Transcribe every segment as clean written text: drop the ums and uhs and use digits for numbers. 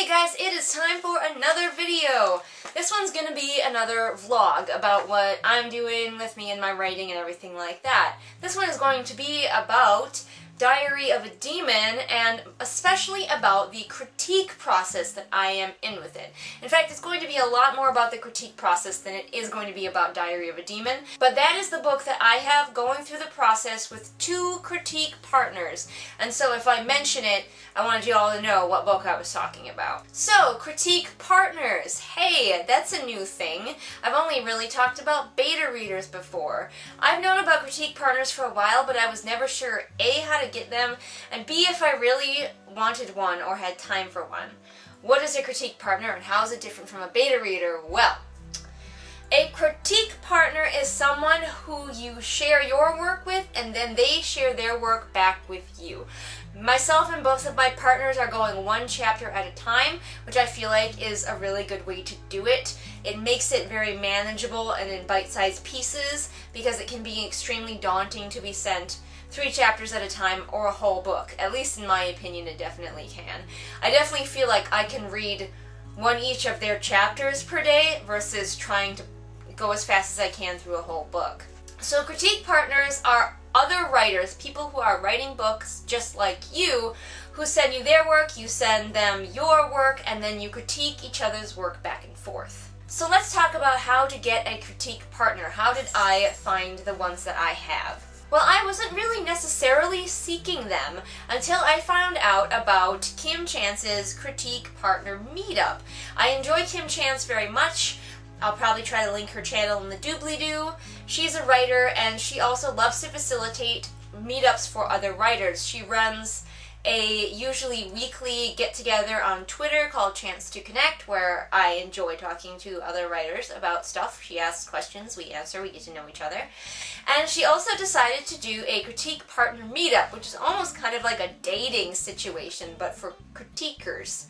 Hey guys, it is time for another video. This one's gonna be another vlog about what I'm doing with me and my writing and everything like that. This one is going to be about Diary of a Demon, and especially about the critique process that I am in with it. In fact, it's going to be a lot more about the critique process than it is going to be about Diary of a Demon, but that is the book that I have going through the process with two critique partners, and so if I mention it, I wanted you all to know what book I was talking about. So, critique partners. Hey, that's a new thing. I've only really talked about beta readers before. I've known about critique partners for a while, but I was never sure A, how to get them, and B, if I really wanted one or had time for one. What is a critique partner and how is it different from a beta reader? Well, a critique partner is someone who you share your work with and then they share their work back with you. Myself and both of my partners are going one chapter at a time, which I feel like is a really good way to do it. It makes it very manageable and in bite-sized pieces because it can be extremely daunting to be sent 3 chapters at a time or a whole book. At least in my opinion, it definitely can. I definitely feel like I can read one each of their chapters per day versus trying to go as fast as I can through a whole book. So critique partners are other writers, people who are writing books just like you, who send you their work, you send them your work, and then you critique each other's work back and forth. So let's talk about how to get a critique partner. How did I find the ones that I have? Well, I wasn't really necessarily seeking them until I found out about Kim Chance's critique partner meetup. I enjoy Kim Chance very much. I'll probably try to link her channel in the doobly-doo. She's a writer and she also loves to facilitate meetups for other writers. She runs a usually weekly get-together on Twitter called Chance to Connect, where I enjoy talking to other writers about stuff. She asks questions, we answer, we get to know each other. And she also decided to do a critique partner meetup, which is almost kind of like a dating situation, but for critiquers.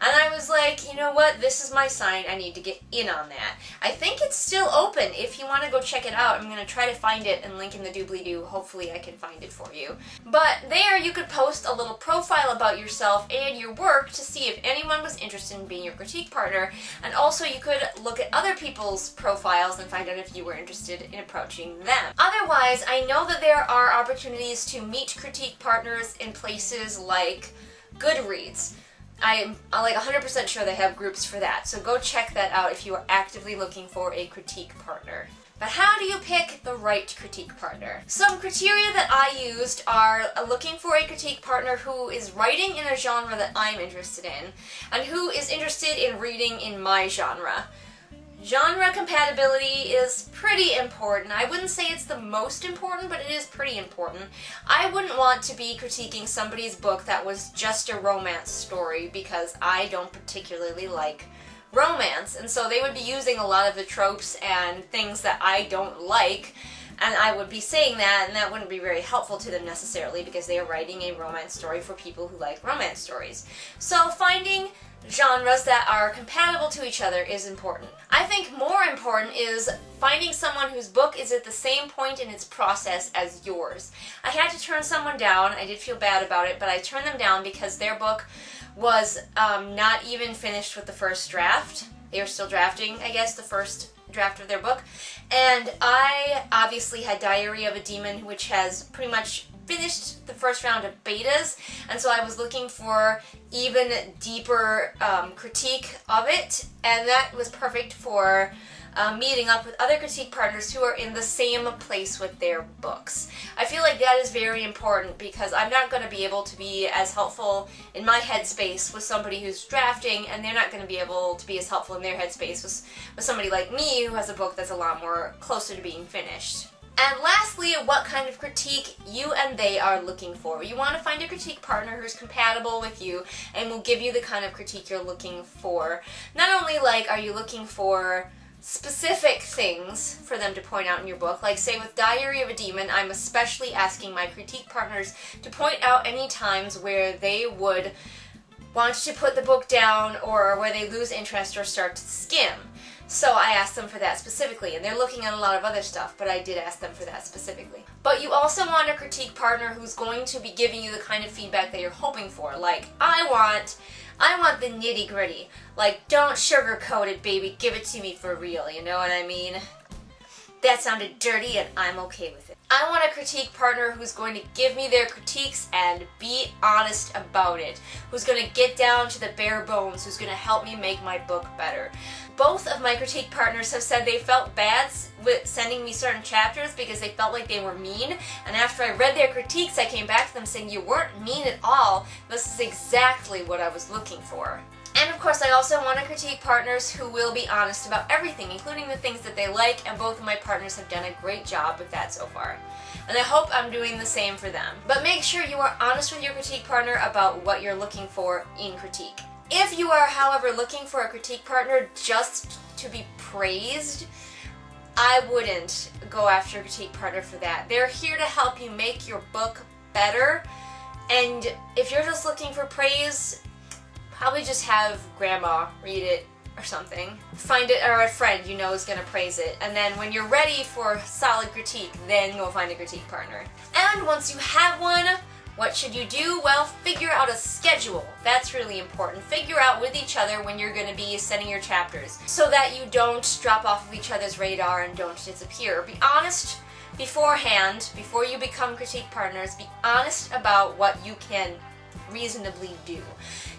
And I was like, you know what, this is my sign, I need to get in on that. I think it's still open. If you want to go check it out, I'm going to try to find it and link in the doobly-doo. Hopefully I can find it for you. But there you could post a little profile about yourself and your work to see if anyone was interested in being your critique partner, and also you could look at other people's profiles and find out if you were interested in approaching them. Otherwise, I know that there are opportunities to meet critique partners in places like Goodreads. I'm like 100% sure they have groups for that, so go check that out if you are actively looking for a critique partner. But how do you pick the right critique partner? Some criteria that I used are looking for a critique partner who is writing in a genre that I'm interested in, and who is interested in reading in my genre. Genre compatibility is pretty important. I wouldn't say it's the most important, but it is pretty important. I wouldn't want to be critiquing somebody's book that was just a romance story because I don't particularly like romance, and so they would be using a lot of the tropes and things that I don't like, and I would be saying that, and that wouldn't be very helpful to them necessarily because they are writing a romance story for people who like romance stories. So finding genres that are compatible to each other is important. I think more important is finding someone whose book is at the same point in its process as yours. I had to turn someone down. I did feel bad about it, but I turned them down because their book was not even finished with the first draft. They were still drafting, I guess, the first draft of their book. And I obviously had Diary of a Demon, which has pretty much finished the first round of betas, and so I was looking for even deeper critique of it, and that was perfect for meeting up with other critique partners who are in the same place with their books. I feel like that is very important because I'm not going to be able to be as helpful in my headspace with somebody who's drafting, and they're not going to be able to be as helpful in their headspace with somebody like me who has a book that's a lot more closer to being finished. And lastly, what kind of critique you and they are looking for. You want to find a critique partner who's compatible with you and will give you the kind of critique you're looking for. Not only like are you looking for specific things for them to point out in your book, like say with Diary of a Demon, I'm especially asking my critique partners to point out any times where they would want to put the book down or where they lose interest or start to skim. So I asked them for that specifically, and they're looking at a lot of other stuff, but I did ask them for that specifically. But you also want a critique partner who's going to be giving you the kind of feedback that you're hoping for. Like, I want I want the nitty gritty. Like, don't sugarcoat it, baby. Give it to me for real, you know what I mean? That sounded dirty and I'm okay with it. I want a critique partner who's going to give me their critiques and be honest about it. Who's going to get down to the bare bones, who's going to help me make my book better. Both of my critique partners have said they felt bad with sending me certain chapters because they felt like they were mean. And after I read their critiques, I came back to them saying, you weren't mean at all. This is exactly what I was looking for. And of course, I also want to critique partners who will be honest about everything, including the things that they like, and both of my partners have done a great job with that so far. And I hope I'm doing the same for them. But make sure you are honest with your critique partner about what you're looking for in critique. If you are, however, looking for a critique partner just to be praised, I wouldn't go after a critique partner for that. They're here to help you make your book better, and if you're just looking for praise, probably just have grandma read it or something. Find it, or a friend you know is going to praise it. And then when you're ready for solid critique, then go find a critique partner. And once you have one, what should you do? Well, figure out a schedule. That's really important. Figure out with each other when you're going to be sending your chapters so that you don't drop off of each other's radar and don't disappear. Be honest beforehand, before you become critique partners. Be honest about what you can reasonably do.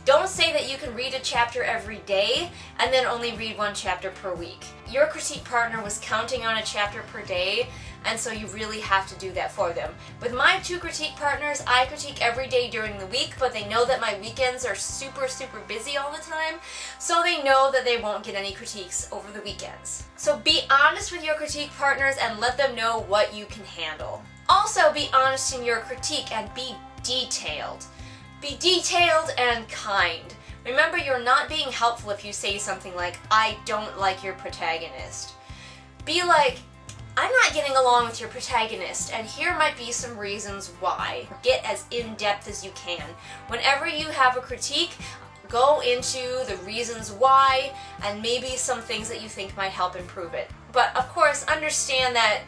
Don't say that you can read a chapter every day and then only read one chapter per week. Your critique partner was counting on a chapter per day, and so you really have to do that for them. With my two critique partners, I critique every day during the week, but they know that my weekends are super busy all the time, so they know that they won't get any critiques over the weekends. So be honest with your critique partners and let them know what you can handle. Also, be honest in your critique and be detailed. Be detailed and kind. Remember, you're not being helpful if you say something like, I don't like your protagonist. Be like, I'm not getting along with your protagonist, and here might be some reasons why. Get as in-depth as you can. Whenever you have a critique, go into the reasons why, and maybe some things that you think might help improve it. But of course, understand that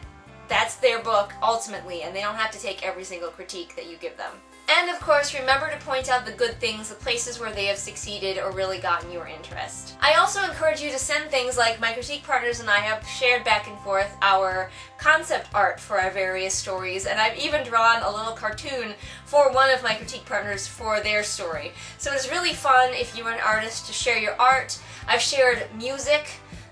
that's their book, ultimately, and they don't have to take every single critique that you give them. And of course, remember to point out the good things, the places where they have succeeded or really gotten your interest. I also encourage you to send things like my critique partners and I have shared back and forth our concept art for our various stories, and I've even drawn a little cartoon for one of my critique partners for their story. So it's really fun if you're an artist to share your art. I've shared music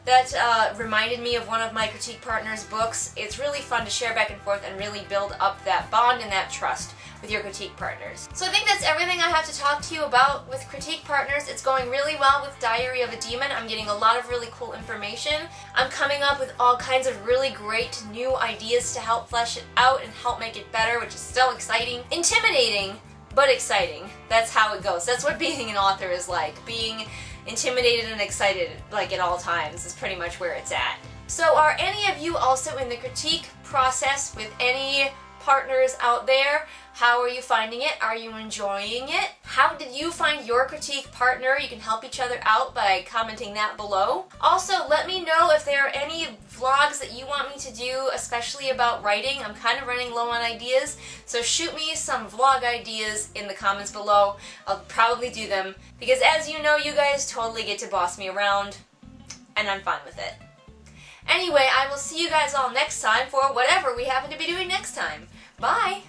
that reminded me of one of my critique partners' books. It's really fun to share back and forth and really build up that bond and that trust with your critique partners. So I think that's everything I have to talk to you about with critique partners. It's going really well with Diary of a Demon. I'm getting a lot of really cool information. I'm coming up with all kinds of really great new ideas to help flesh it out and help make it better, which is so exciting. Intimidating, but exciting. That's how it goes. That's what being an author is like. Being intimidated and excited, like, at all times is pretty much where it's at. So are any of you also in the critique process with any partners out there? How are you finding it? Are you enjoying it? How did you find your critique partner? You can help each other out by commenting that below. Also, let me know if there are any vlogs that you want me to do, especially about writing. I'm kind of running low on ideas, so shoot me some vlog ideas in the comments below. I'll probably do them, because as you know, you guys totally get to boss me around, and I'm fine with it. Anyway, I will see you guys all next time for whatever we happen to be doing next time. Bye!